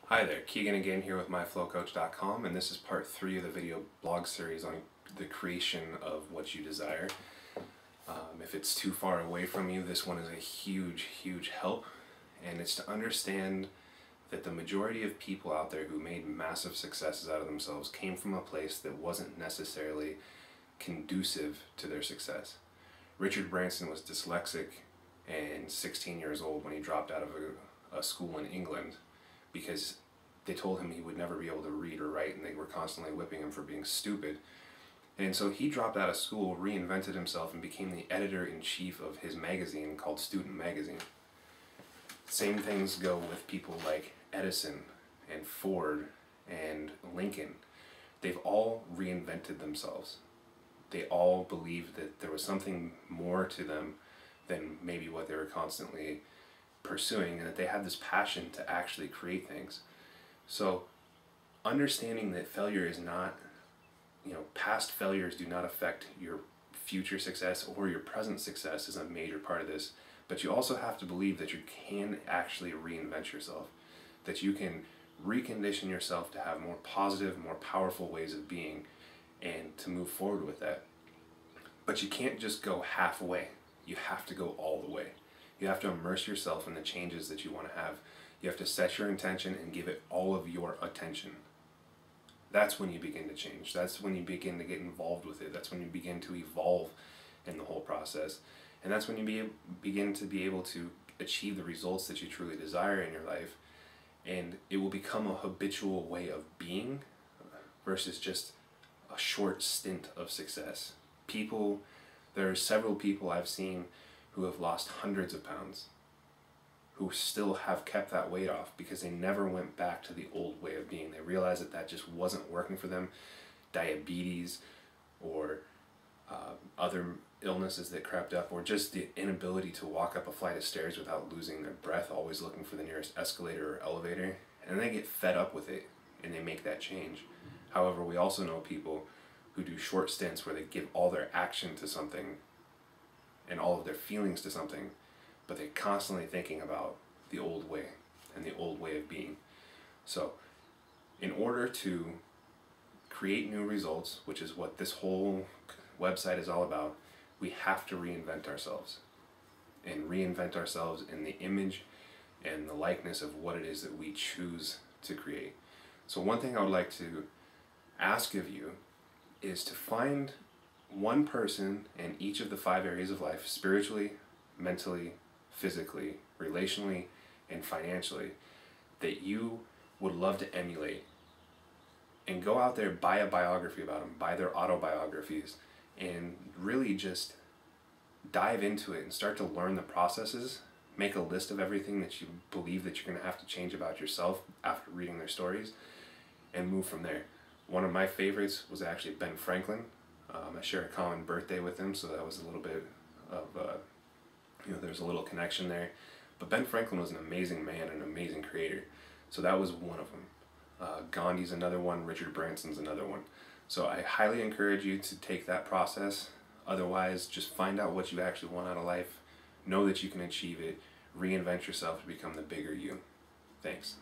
Hi there, Keegan again here with myflowcoach.com, and this is part 3 of the video blog series on the creation of what you desire. If it's too far away from you, this one is a huge help, and it's to understand that the majority of people out there who made massive successes out of themselves came from a place that wasn't necessarily conducive to their success. Richard Branson was dyslexic and 16 years old when he dropped out of a school in England because they told him he would never be able to read or write, and they were constantly whipping him for being stupid. And so he dropped out of school, reinvented himself, and became the editor-in-chief of his magazine called Student Magazine. Same things go with people like Edison and Ford and Lincoln. They've all reinvented themselves. They all believed that there was something more to them than maybe what they were constantly pursuing, and that they had this passion to actually create things. So understanding that failure is not, past failures do not affect your future success or your present success is a major part of this. But you also have to believe that you can actually reinvent yourself, that you can recondition yourself to have more positive, more powerful ways of being and to move forward with that. But you can't just go halfway. You have to go all the way. You have to immerse yourself in the changes that you want to have. You have to set your intention and give it all of your attention. That's when you begin to change. That's when you begin to get involved with it. That's when you begin to evolve in the whole process. And that's when you begin to be able to achieve the results that you truly desire in your life. And it will become a habitual way of being versus just a short stint of success. There are several people I've seen who have lost hundreds of pounds, who still have kept that weight off because they never went back to the old way of being. They realized that that just wasn't working for them. Diabetes or other illnesses that crept up, or just the inability to walk up a flight of stairs without losing their breath, always looking for the nearest escalator or elevator, and they get fed up with it and they make that change. However, we also know people who do short stints where they give all their action to something and all of their feelings to something, but they're constantly thinking about the old way and the old way of being. So in order to create new results, which is what this whole website is all about, we have to reinvent ourselves, and reinvent ourselves in the image and the likeness of what it is that we choose to create. So one thing I would like to ask of you is to find one person in each of the 5 areas of life: spiritually, mentally, physically, relationally, and financially, that you would love to emulate. And go out there, buy a biography about them, buy their autobiographies, and really just dive into it and start to learn the processes. Make a list of everything that you believe that you're going to have to change about yourself after reading their stories, and move from there. One of my favorites was actually Ben Franklin. I share a common birthday with him, so that was a little bit of, there's a little connection there. But Ben Franklin was an amazing man, an amazing creator. So that was one of them. Gandhi's another one, Richard Branson's another one. So I highly encourage you to take that process. Otherwise, just find out what you actually want out of life. Know that you can achieve it. Reinvent yourself to become the bigger you. Thanks.